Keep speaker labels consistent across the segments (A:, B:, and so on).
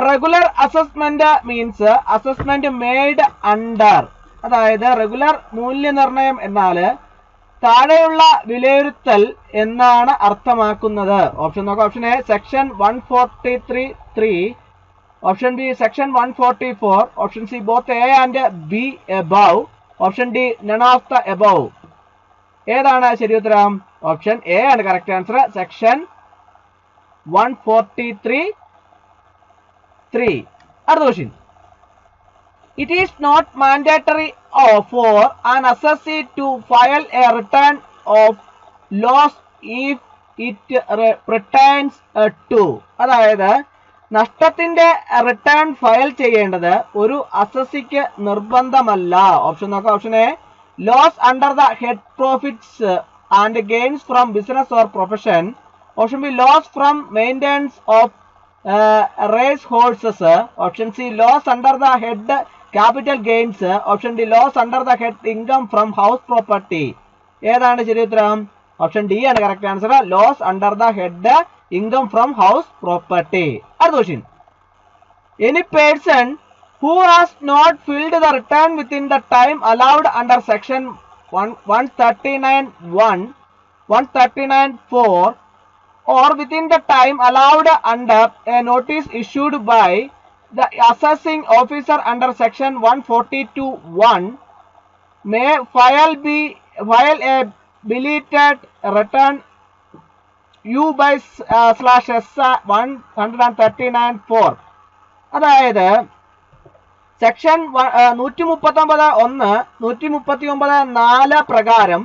A: Regular assessment means assessment made under, അതായത് regular മൂല്യനിർണ്ണയം എന്നാൽ താഴെയുള്ള വിലയിരുത്തൽ എന്നാണ് അർത്ഥമാക്കുന്നത്. ഓപ്ഷൻ നോക്കാം. Option A section 143(3), option B section 144, option C both A and B above, option D none of the above. ഏതാണ് ശരി ഉത്തരം? ഓപ്ഷൻ എ ആണ് കറക്റ്റ് ആൻസർ. സെക്ഷൻ 143(3). അടുത്ത question. It is not mandatory for an assessee to file a return of loss if it pertains to. അതായത് നഷ്ടത്തിന്റെ return file ചെയ്യേണ്ടത് ഒരു അസസിക്ക് നിർബന്ധമല്ല. ഓപ്ഷൻ നോക്കാം. Option A loss under the head profits and gains from business or profession, option B loss from maintenance of race horses, option C loss under the head capital gains, option D loss under the head income from house property. ഏതാണ് ശരി ഉത്തരം? Option D ആണ് correct answer. Loss under the head income from house property. അടുത്ത question. Any person who has not filled the return within the time allowed under section 139(1), 139(4) or within the time allowed under a notice issued by the assessing officer under section 142(1) may file a belated return U by /S 139(4). അതായത് section 139(1), 139(4) പ്രകാരം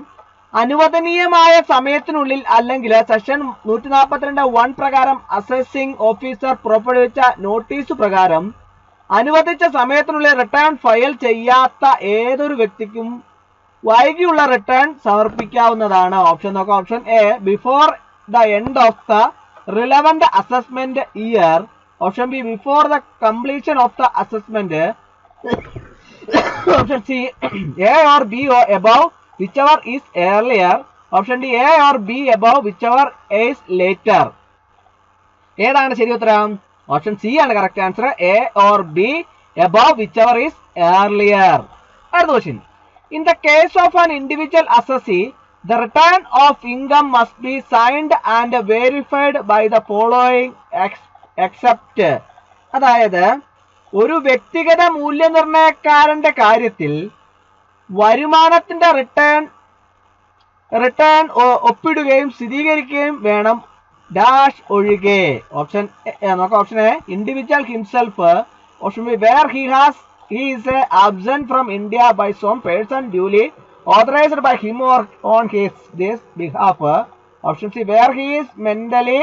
A: അനുവദനീയമായ സമയത്തിനുള്ളിൽ അല്ലെങ്കിൽ section 142(1) പ്രകാരം assessing officer പുറപ്പെടുവിച്ച notice പ്രകാരം അനുവദിച്ച സമയത്തിനുള്ളിൽ റിട്ടേൺ ഫയൽ ചെയ്യാത്ത ഏതൊരു വ്യക്തിക്കും വൈകിയുള്ള റിട്ടേൺ സമർപ്പിക്കാവുന്നതാണ്. ഓപ്ഷൻ നോക്കാം. Option A before the end of the relevant assessment year, option B before the completion of the assessment, option C A or B above whichever is earlier, option D A or B above whichever is later. ഏതാണ് ശരി ഉത്തരം? Option C ആണ് correct answer. A or B above whichever is earlier. അടുത്ത question. In the case of an individual assessee, the return of income must be signed and verified by the following except. അതായത് ഒരു വ്യക്തിഗത മൂല്യനിർണ്ണയക്കാരന്റെ കാര്യത്തിൽ വരുമാനത്തിന്റെ return ഒപ്പിടുകയും സ്ഥിരീകരിക്കുകയും വേണം dash ഒഴികെ. Option നോക്കാം. Option A individual himself, option B where he is absent from India by some person duly authorized by him or on this behalf, option C where he is mentally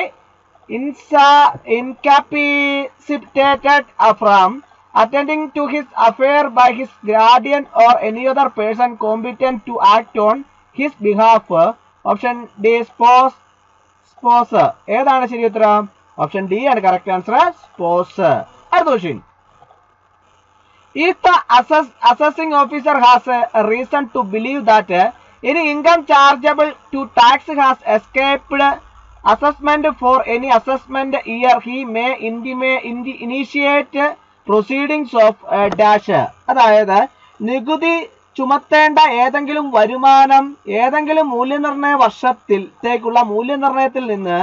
A: incapacitated from attending to his affair by his guardian or any other person competent to act on his behalf, option D spouse. ഏതാണ് ശരി ഉത്തരം? Option D ആണ് correct answer. സ്പോസ്. അടുത്ത question. If the assessing officer has a reason to believe that any income chargeable to tax has escaped assessment for any assessment year, he may initiate proceedings of dash. അതായത് നികുതി ചുമത്തേണ്ട ഏതെങ്കിലും വരുമാനം ഏതെങ്കിലും മൂല്യനിർണ്ണയ വർഷത്തിലേക്കുള്ള മൂല്യനിർണ്ണയത്തിൽ നിന്ന്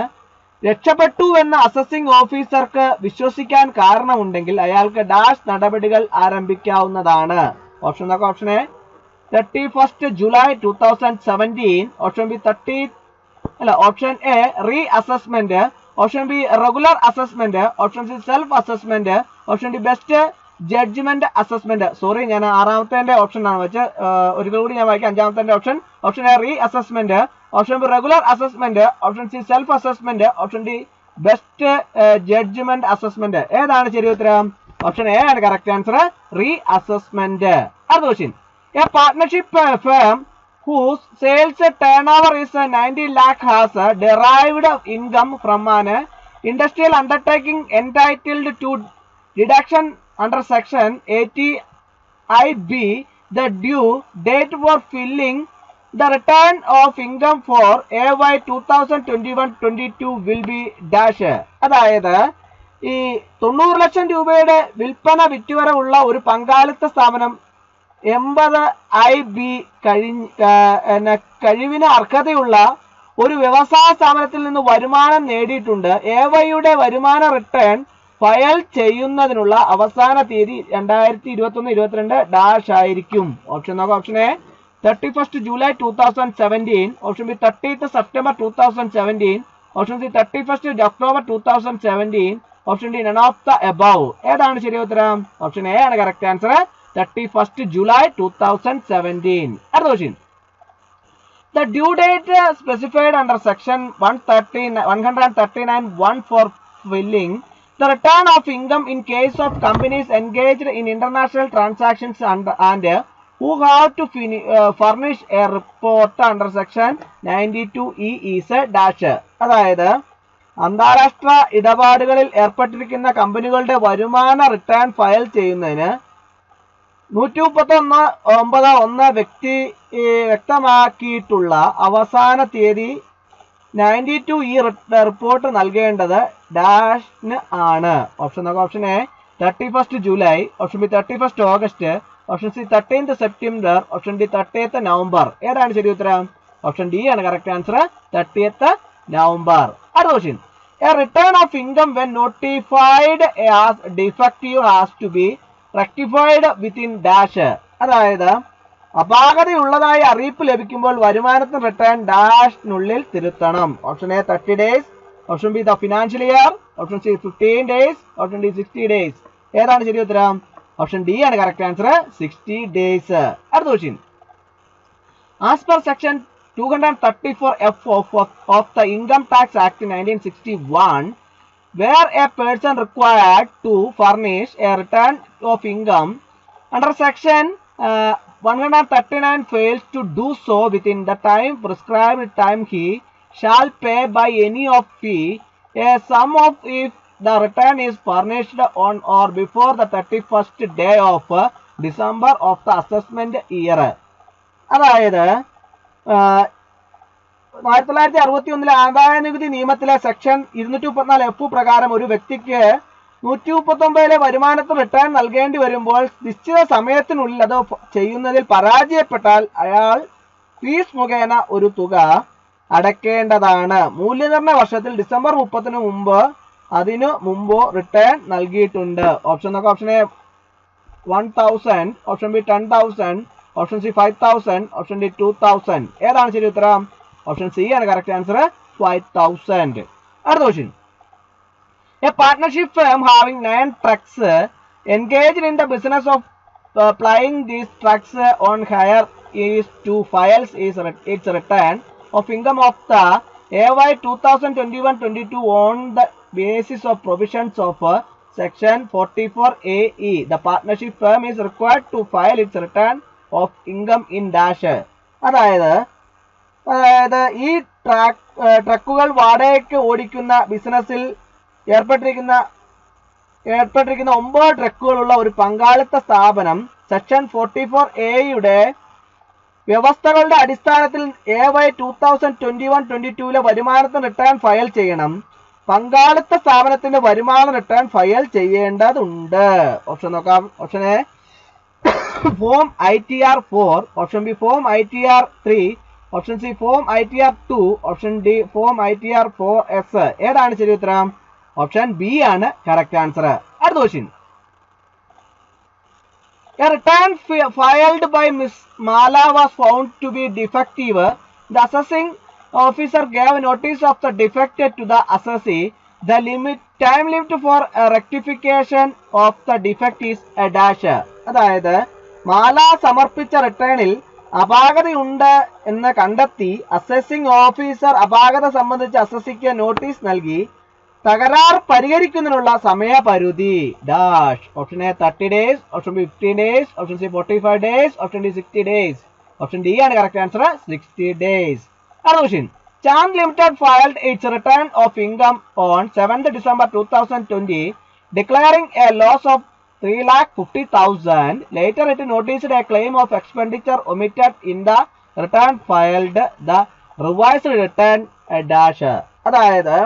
A: രക്ഷപ്പെട്ടു എന്ന് അസസിംഗ് ഓഫീസർക്ക് വിശ്വസിക്കാൻ കാരണമുണ്ടെങ്കിൽ അയാൾക്ക് ഡാഷ് നടപടികൾ ആരംഭിക്കാവുന്നതാണ്. ഓപ്ഷൻ നോക്കാം. Option A 31 July 2017, option B option A reassessment, option B regular assessment, option C self assessment, option D best judgment assessment. Sorry, ഞാൻ ആറാമത്തെ ഓപ്ഷൻ ആണ് വെച്ച് ഒരിക്കൽ കൂടി ഞാൻ വായിക്കാം. അഞ്ചാമത്തെ option A reassessment, option B regular assessment, option C self assessment, option D best judgment assessment. ഏതാണ് ശരി ഉത്തരം? ഓപ്ഷൻ എ ആണ് കറക്റ്റ് ആൻസർ. Reassessment. അടുത്ത question. A partnership firm whose sales turnover is 90 lakh has derived income from an industrial undertaking entitled to deduction under section 80(I)(b). The due date for filling the return of income for AY 2021-22 will be dash. അതായത് ഈ 90 ലക്ഷം രൂപയുടെ വിൽപ്പന വിറ്റുവരവുള്ള ഒരു പങ്കാളിത്ത സ്ഥാപനം 80 IB കഴിവിന് അർഹതയുള്ള ഒരു വ്യവസായ സ്ഥാപനത്തിൽ നിന്ന് വരുമാനം നേടിയിട്ടുണ്ട്. AYയുടെ വരുമാന റിട്ടേൺ ഫയൽ ചെയ്യുന്നതിനുള്ള അവസാന തീയതി 2021-22 ഡാഷ് ആയിരിക്കും. ഓപ്ഷൻ നോക്കാം. Option A 31st July 2017, option B 30th September 2017, option C 31st October 2017, option D none of the above. ഏതാണ് ശരി ഉത്തരം? ഓപ്ഷൻ എ ആണ് കറക്റ്റ് ആൻസർ, 31st July 2017. അടുത്ത question. The due date specified under section 139(1) for filling the return of income in case of companies engaged in international transactions and who have to furnish a report under section 92E is a dash. അതായത് അന്താരാഷ്ട്ര ഇടപാടുകളിൽ ഏർപ്പെട്ടിരിക്കുന്ന കമ്പനികളുടെ വരുമാന return file ചെയ്യുന്നതിന് 131(9) വ്യക്തമാക്കിയിട്ടുള്ള അവസാന തീയതി 92E report നൽകേണ്ടത് ഡാഷിന് ആണ്. ഓപ്ഷൻ നോക്കാം. Option A 31st July, option B 31st August, option C 13th September, option D 30th November. ഏതാണ് ശരി ഉത്തരം? ഓപ്ഷൻ ഡി ആണ് കറക്റ്റ് ആൻസർ, 30th November. അടുത്ത question. A return of income when notified as defective has to be rectified within dash. അതായത് അപാകതയുള്ളതായി അറിയിപ്പ് ലഭിക്കുമ്പോൾ വരുമാനത്തിന് return ഡാഷിനുള്ളിൽ തിരുത്തണം. Option A 30 days, option B the financial year, option C 15 days, option D 60 days. ഏതാണ് ശരി ഉത്തരം? Option D ആണ് correct answer, 60 days. അടുത്ത question. As per section 234F of the Income Tax Act 1961, where a person required to furnish a return of income under section 139 fails to do so within the prescribed time, he shall pay by any of fee a sum of if the return is furnished on or before the 31st day of December of the assessment year. അതായത് 1961 ആദായ നികുതി നിയമത്തിലെ section 234F പ്രകാരം ഒരു വ്യക്തിക്ക് 139 വരുമാനത്തിന് return നൽകേണ്ടി വരുമ്പോൾ നിശ്ചിത സമയത്തിനുള്ളിൽ അത് ചെയ്യുന്നതിൽ പരാജയപ്പെട്ടാൽ അയാൾ ഫീസ് മുഖേന ഒരു തുക അടയ്ക്കേണ്ടതാണ്. മൂല്യനിർണ്ണയ വർഷത്തിൽ ഡിസംബർ 30 മുമ്പ് അതിനു മുമ്പോ റിട്ടേൺ നൽകിയിട്ടുണ്ട്. ഓപ്ഷൻ നോക്കാം. Option A 1000, option B 10,000, option C 5,000, option D 2,000. ഏതാണ് ശരി ഉത്തരം? ഓപ്ഷൻ സി ആണ് കറക്റ്റ് ആൻസർ, 5,000. അടുത്ത question. A partnership firm having 9 trucks engaged in the business of plying these trucks on hire is to file its return of income of the AY 2021-22 on the basis of provisions of section 44AE. The partnership firm is required to file its return of income in dash. അതായത് ഈ ട്രക്കുകൾ വാടകയ്ക്ക് ഓടിക്കുന്ന ബിസിനസ്സിൽ ഏർപ്പെട്ടിരിക്കുന്ന 9 ട്രക്കുകളുള്ള ഒരു പങ്കാളിത്ത സ്ഥാപനം സെക്ഷൻ 44A വ്യവസ്ഥകളുടെ അടിസ്ഥാനത്തിൽ AY 2021-22 വരുമാനത്തിന് റിട്ടേൺ ഫയൽ ചെയ്യണം. പങ്കാളിത്ത സ്ഥാപനത്തിന്റെ വരുമാന റിട്ടേൺ ഫയൽ ചെയ്യേണ്ടതുണ്ട്. ഓപ്ഷൻ നോക്കാം. Option A form ITR 4, option B form ITR 3, option C form ITR 2, option D form ITR 4S. ഏതാണ് ശരി ഉത്തരം? ഓപ്ഷൻ ബി ആണ് കറക്റ്റ് ആൻസർ. അടുത്ത question. A return filed by Miss Mala was found to be defective. The assessing officer gave notice of the defect to the assessee. The time limit for rectification of the defect is a dash. അതായത് മാല സമർപ്പിച്ച റിട്ടേണിൽ അപാകതയുണ്ട് എന്ന് കണ്ടെത്തി assessing officer അപാകത സംബന്ധിച്ച് അസസിക്ക് notice നൽകി. തകരാർ പരിഹരിക്കുന്നതിനുള്ള സമയപരിധി dash. Option A 30 days, option B 15 days, option C 45 days, option D 60 days. Option D ആണ് കറക്റ്റ് ആൻസർ, 60 days. അടുത്ത question. Chand Limited filed its return of income on 7th December 2020, declaring a loss of 3,50,000. Later it noticed a claim of expenditure omitted in the return filed. The revised return dash. അതായത്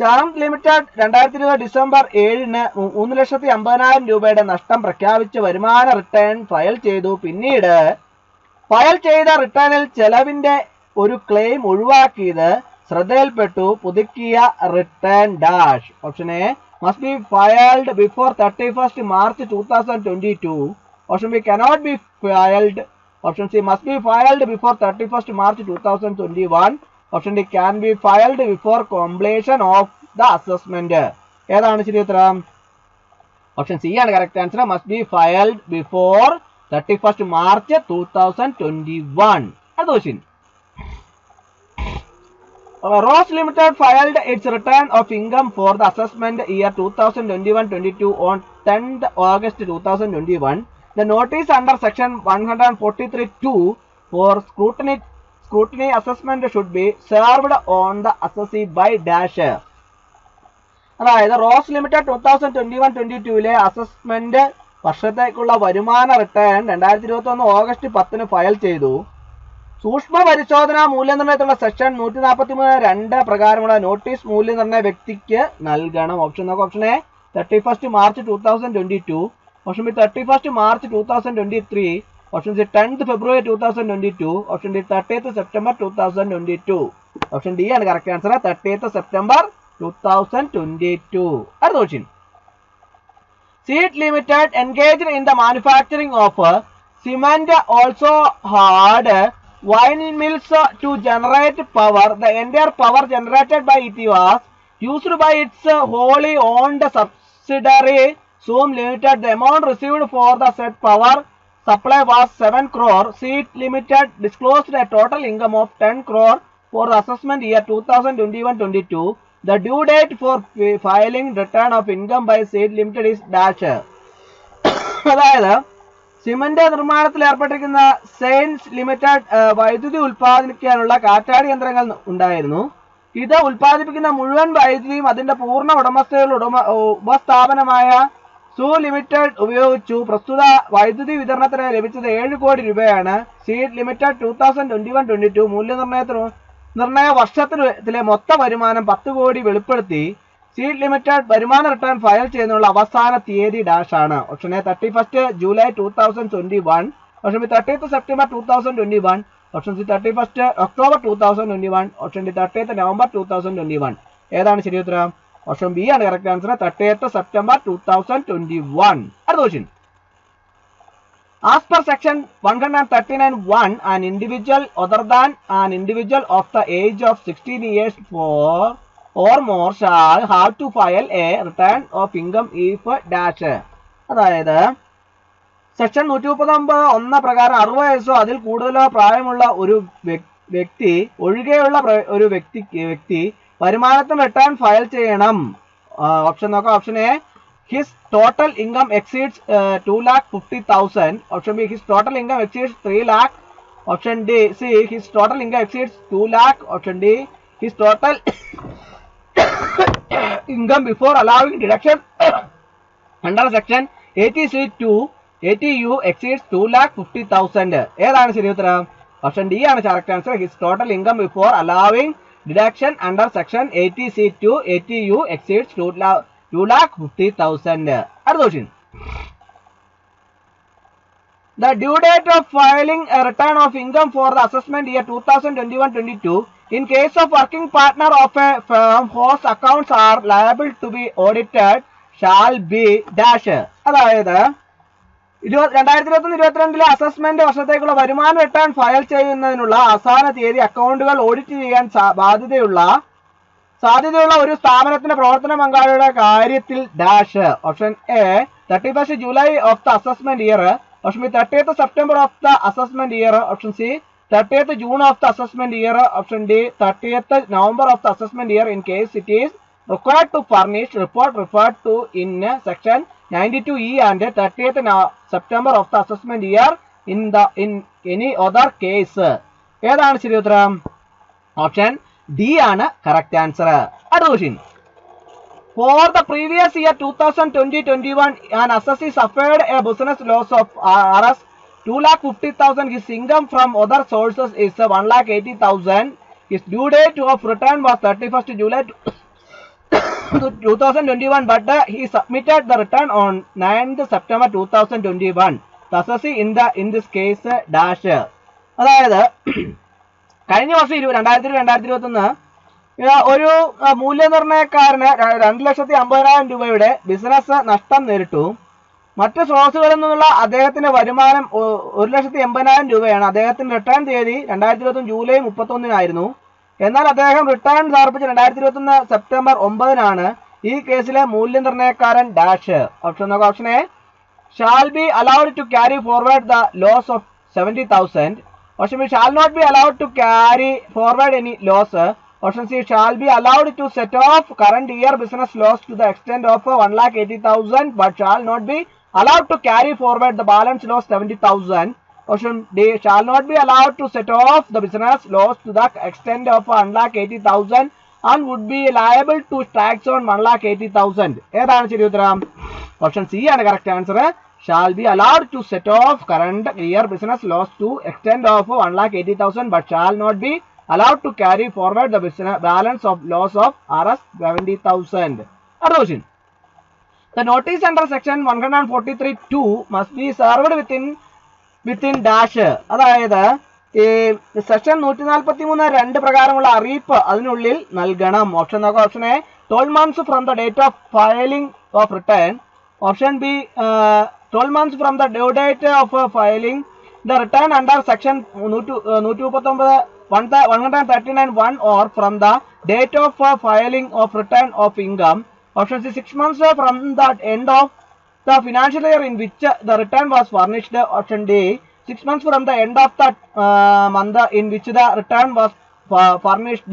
A: charms limited 2020 December 7-ന് 3,50,000 രൂപയുടെ നഷ്ടം പ്രഖ്യാപിച്ച് വരുമാന return file ചെയ്തു. പിന്നീട് file ചെയ്ത റിട്ടേണിൽ ചെലവിന്റെ ഒരു ക്ലെയിം ഒഴിവാക്കിയത് ശ്രദ്ധയിൽപ്പെട്ടു. പുതുക്കിയ return dash. Option A must be filed before 31st March 2022. Option B cannot be filed. Option C must be filed before 31st March 2021. Option D can be filed before completion of the assessment. ഏതാണ് ശരി ഉത്തരം? Option C ആണ് correct answer. must be filed before 31st March 2021. അടുത്ത question. Ross Limited filed its return of income for the assessment year 2021-22 on 10th August 2021. The notice under section 143(2) for scrutiny assessment should be served on the assessee by dash. അതായത് rose limited 2021-22 assessment വർഷത്തേക്കുള്ള വരുമാന return 2021 August 10-ന് file ചെയ്തു. സൂക്ഷ്മ പരിശോധനാ മൂല്യനിർണ്ണയത്തിലുള്ള section 143(2) പ്രകാരമുള്ള notice മൂല്യനിർണ്ണയ വ്യക്തിക്ക് നൽകണം. ഓപ്ഷൻ നോക്കാം. Option A 31st March 2022. Option B 31st March 2023. Option C 10th February 2022. Option D 30th September 2022. Option D ആണ് കറക്റ്റ് ആൻസർ. 30th September 2022. അടുത്ത question. Seed Limited engaged in the manufacturing of cement also had windmills to generate power. The entire power generated by it was used by its wholly owned subsidiary Zoom Limited. The amount received for the said power supply was 7 crore. Seed Limited disclosed a total income of 10 crore for the assessment year 2021-22. The due date for filing return of income by Seed Limited is dash. അതായത് cement നിർമ്മാണത്തിൽ ഏർപ്പെട്ടിരിക്കുന്ന saints limited വൈദ്യുതി ഉൽപ്പാദിപ്പിക്കാനുള്ള കാറ്റാടി യന്ത്രങ്ങൾ ഉണ്ടായിരുന്നു. ഇത് ഉൽപ്പാദിപ്പിക്കുന്ന മുഴുവൻ വൈദ്യുതിയും അതിന്റെ പൂർണ്ണ ഉപസ്ഥാപനമായ സൂ ലിമിറ്റഡ് ഉപയോഗിച്ചു. പ്രസ്തുത വൈദ്യുതി വിതരണത്തിന് ലഭിച്ചത് 7 കോടി രൂപയാണ്. സീഡ് ലിമിറ്റഡ് 2021-22 മൂല്യനിർണ്ണയ വർഷത്തിലെ മൊത്ത വരുമാനം 10 കോടി വെളിപ്പെടുത്തി. സീഡ് ലിമിറ്റഡ് വരുമാന റിട്ടേൺ ഫയൽ ചെയ്യുന്നതിനുള്ള അവസാന തീയതി ഡാഷ് ആണ്. Option A 31st July 2021. Option B 30th September 2021. Option C 31st October 2021. Option D 30th November 2021. ഏതാണ് ശരി ഉത്തരം? ഓപ്ഷൻ ബി ആണ് കറക്റ്റ് ആൻസർ. 30th September 2021. അടുത്ത question. As per section 139(1), an individual other than an individual of the age of 16 years or more shall have to file a return of income if dash. അതായത് section 139(1) പ്രകാരം 60 വയസ്സോ അതിൽ കൂടുതലോ പ്രായമുള്ള ഒരു വ്യക്തി ഒഴികെയുള്ള ഒരു വ്യക്തി വരുമാനത്തിന് റിട്ടേൺ ഫയൽ ചെയ്യണം. ഓപ്ഷൻ നോക്കാം. Option A his total income exceeds 2,50,000. Option B his total income exceeds 3 lakh. Option D C his total income exceeds 2 lakh. Option D his total income before allowing deduction under section 80(2) 80U exceeds 2,50,000. ഏതാണ് ശരി ഉത്തരം? Option D ആണ് correct answer. His total income before allowing deduction under section 80(2) 80U exceeds 2,50,000. അടുത്ത question. The due date of filing a return of income for the assessment year 2021-22 in case of working partner of a firm whose accounts are liable to be audited shall be dash. അതായത് 2021-22 assessment വർഷത്തേക്കുള്ള വരുമാന return file ചെയ്യുന്നതിനുള്ള അവസാന തീയതി അക്കൗണ്ടുകൾ audit ചെയ്യാൻ സാധ്യതയുള്ള ഒരു സ്ഥാപനത്തിന്റെ പ്രവർത്തന പങ്കാളിയുടെ കാര്യത്തിൽ dash. Option A 31st July of the assessment year. Option B 30th September of the assessment year. Option C 30th June of the assessment year. Option D 30th November of the assessment year in case it is required to furnish report referred to in section 92E and 30th September of the assessment year in any other case. ഏതാണ് ശരി ഉത്തരം? Option D ആണ് correct answer. അടുത്ത question. For the previous year 2020-21, an assessee suffered a business loss of Rs 2,50,000. His income from other sources is 1,80,000. His due date of return was 31st July 2021, but he submitted the return on 9th September 2021. Thus in this case dash. അതായത് കഴിഞ്ഞ വർഷം 2021 ഒരു മൂല്യനിർണ്ണയക്കാരന് 2,50,000 രൂപയുടെ business നഷ്ടം നേരിട്ടു. മറ്റ് സ്രോതസ്സുകളിൽ നിന്നുള്ള അദ്ദേഹത്തിന്റെ വരുമാനം 1,80,000 രൂപയാണ്. അദ്ദേഹത്തിന്റെ റിട്ടേൺ തീയതി 2021 ജൂലൈ 31 എന്നാൽ അദ്ദേഹം റിട്ടേൺ സമർപ്പിച്ച 2021 സെപ്റ്റംബർ 9 ഈ കേസിലെ മൂല്യനിർണ്ണയക്കാരൻ ഡാഷ്. ഓപ്ഷൻ നോക്കാം. Option A shall be allowed to carry forward the loss of 70,000. Option B shall not be allowed to carry forward any loss. Option C shall be allowed to set off current year business loss to the extent of 1,80,000 but shall not be allowed to carry forward the balance loss 70,000. Option D shall not be allowed to set off the business loss to the extent of 1,80,000 and would be liable to tax on 1,80,000. ഏതാണ് ശരി ഉത്തരം? Option C ആണ് correct answer. shall be allowed to set off current year business loss to extent of 1,80,000 but shall not be allowed to carry forward the business balance of loss of Rs 70,000. അടുത്ത question. The notice under section 143(2) must be served within dash. അതായത് section 143(2) പ്രകാരമുള്ള അറിയിപ്പ് അതിനുള്ളിൽ നൽകണം. Option നോക്കാം. Option A 12 months from the date of filing of return. Option B 12 months from the due date of filing the return under section 139(1) or from the date of filing of return of income. Option C 6 months from the end of the financial year in which the return was furnished. Option D 6 months from the end of the month in which the return was furnished.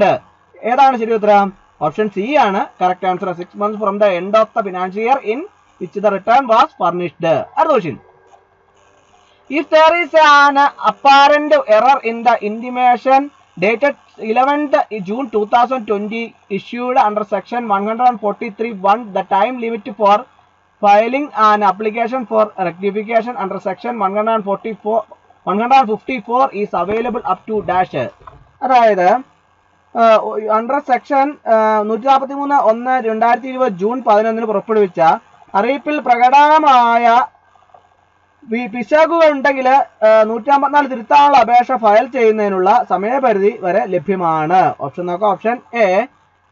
A: ഏതാണ് ശരി ഉത്തരം? Option C ആണ് correct answer. 6 months from the end of the financial year in which the return was furnished. അടുത്ത question. If there is an apparent error in the intimation dated 11th June 2020 issued under section 143(1), the time limit for filing an application for rectification under section 154 is available up to dash. അതായത് under section 143(1) June 11 പുറപ്പെടുവിച്ച അറിയിപ്പിൽ പ്രകടമായ പിശകുകൾ ഉണ്ടെങ്കിൽ 154 തിരുത്താനുള്ള അപേക്ഷ file ചെയ്യുന്നതിനുള്ള സമയപരിധി വരെ ലഭ്യമാണ്. ഓപ്ഷൻ നോക്കാം. Option A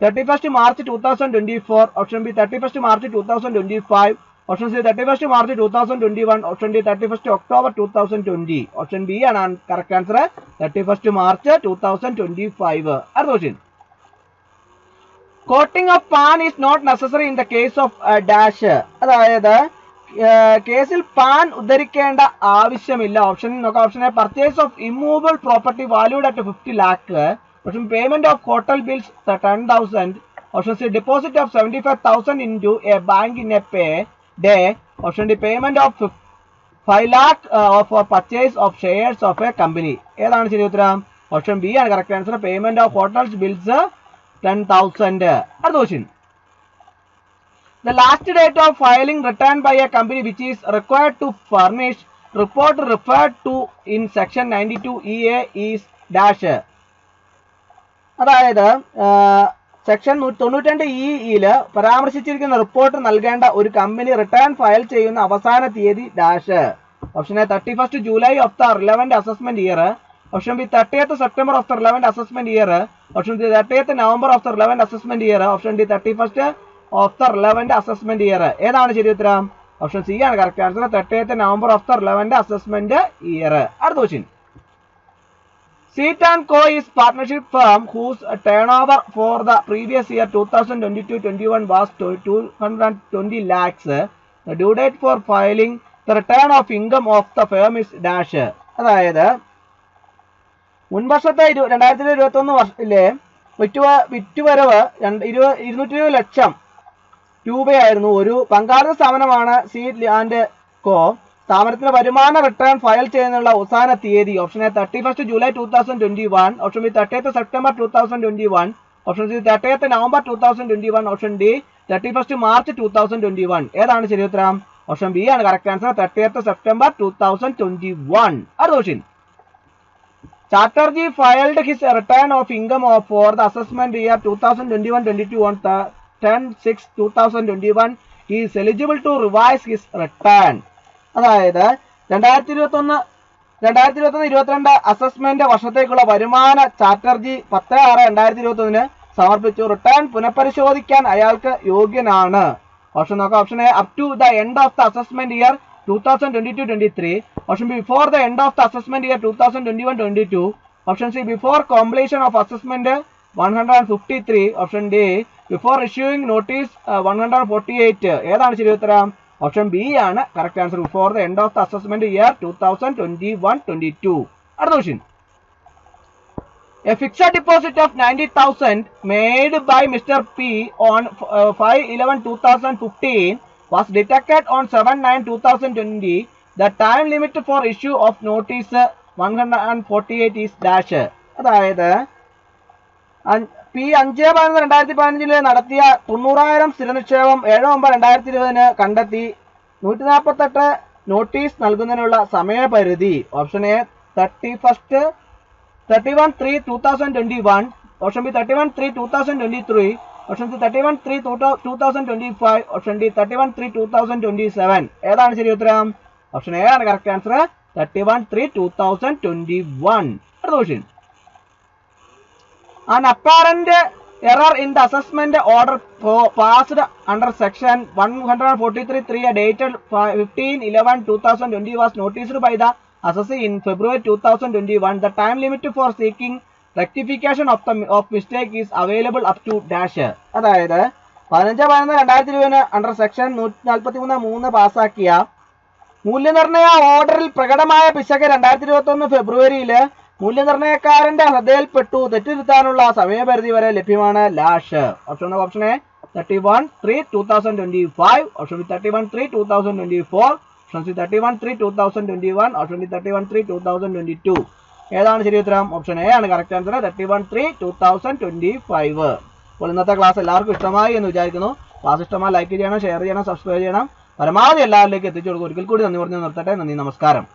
A: 31 March 2024. Option B 31 March 2025. Option C 31 March 2021. Option D 31 October 2020. Option B ആണ് കറക്റ്റ് ആൻസർ. 31 മാർച്ച് 2025. അടുത്ത question. Quoting of PAN is not necessary in the case of dash. അതായത് കേസിൽ PAN ഉദ്ധരിക്കേണ്ട ആവശ്യമില്ല. Option നോക്കാം. Option A purchase of immovable property valued at 50 lakh. Option payment of hotel bills 10,000. Option C deposit of 75,000 into a bank in a pay day. Option D payment of 5 lakh for purchase of shares of a company. ഏതാണ് ശരി ഉത്തരം? Option B ആണ് correct answer. Payment of hotels bills 10,000. അടുത്ത question. The last date of filing return by a company which is required to furnish report referred to in section 92(EA) is dash. അതായത് section 92(E)യിൽ പരാമർശിച്ചിരിക്കുന്ന report നൽകേണ്ട ഒരു company return file ചെയ്യുന്ന അവസാന തീയതി dash. Option A 31 July of the relevant assessment year. Option B 30th September of the relevant assessment year. Option C 30th November of the relevant assessment year. Option D 31st of the relevant assessment year. ഏതാണ് ശരി ഉത്തരം? Option C ആണ് correct answer. 30th November of the relevant assessment year. അടുത്ത question. Seat and Co is partnership firm whose turnover for the previous year 2022-21 was 220 lakhs. The due date for filing the return of income of the firm is dash. അതായത് മുൻവർഷത്തെ 2021 വർഷത്തിലെ വിറ്റുവരവ് 220 ലക്ഷം രൂപയായിരുന്നു. ഒരു പങ്കാളിത്ത സ്ഥാപനമാണ് seat and കോ. സ്ഥാപനത്തിന്റെ വരുമാന return file ചെയ്യുന്നതിനുള്ള അവസാന തീയതി option A 31 July 2021. Option B 30th September 2021. Option C 30th November 2021. Option D 31st March 2021. ഏതാണ് ശരി ഉത്തരം? ഓപ്ഷൻ ബി ആണ് കറക്റ്റ് ആൻസർ. 30th September 2021. അടുത്ത question. Chatterjee filed his return of income for the assessment year 2021-22 on 10/6/2021 he is eligible to revise his return. അതായത് 2021-22 assessment വർഷത്തേക്കുള്ള വരുമാന ചാറ്റർജി 10/6/2021 സമർപ്പിച്ചു. Return പുനഃപരിശോധിക്കാൻ അയാൾക്ക് യോഗ്യനാണ്. ഓപ്ഷൻ നോക്കാം. Option A up to the end of the assessment year 2022-23. Option B before the end of the assessment year 2021-22. Option C before completion of assessment 153. Option D before issuing notice 148. ഏതാണ് ശരി ഉത്തരം? Option B ആണ് correct answer. Before the end of the assessment year 2021-22. അടുത്ത question. A fixed deposit of 90,000 made by Mr. P on 5/11/2015 was detected on 7/9/2020. The time limit for issue of notice 148 is dash. അതായത് P 5/11/2015 നടത്തിയ 90,000 സ്ഥിര നിക്ഷേപം 7/9/2020 കണ്ടെത്തി. 148 notice നൽകുന്നതിനുള്ള സമയപരിധി. Option A 31/3/2021. Option B 31/3/2023. Option C 31/3/2025. Option D 31/3/2027. ഏതാണ് ശരി ഉത്തരം? ഓപ്ഷൻ എ ആണ് കറക്റ്റ് ആൻസർ. 31/3/2021. അടുത്ത question. An apparent error in the assessment order passed under section 143(3) dated 15/11/2020 was noticed by the assessee in February 2021. The time limit for seeking rectification of mistake is available up to dash. അതായത് 15/11/2020 under section 143(3) പാസാക്കിയ മൂല്യനിർണ്ണയ ഓർഡറിൽ പ്രകടമായ പിശക് 2021 ഫെബ്രുവരിയിൽ മൂല്യനിർണ്ണയക്കാരന്റെ ശ്രദ്ധയിൽപ്പെട്ടു. തെറ്റിരുത്താനുള്ള സമയപരിധി വരെ ലഭ്യമാണ്. Lash. Option option A 31/3/2025. Option B 31/3/2024. Option C 31/3/2021. Option D 31/3/2022. ഏതാണ് ശരി ഉത്തരം? ഓപ്ഷൻ എ ആണ് കറക്റ്റ് ആൻസർ. 31/3/2025. അപ്പോൾ ഇന്നത്തെ ക്ലാസ് എല്ലാവർക്കും ഇഷ്ടമായി എന്ന് വിചാരിക്കുന്നു. ക്ലാസ് ഇഷ്ടമായി ലൈക്ക് ചെയ്യണം, ഷെയർ ചെയ്യണം, സബ്സ്ക്രൈബ് ചെയ്യണം. പരമാവധി എല്ലാവരിലേക്ക് എത്തിച്ചു കൊടുക്കും. ഒരിക്കൽ കൂടി നന്ദി പറഞ്ഞു നിർത്തട്ടെ. നന്ദി, നമസ്കാരം.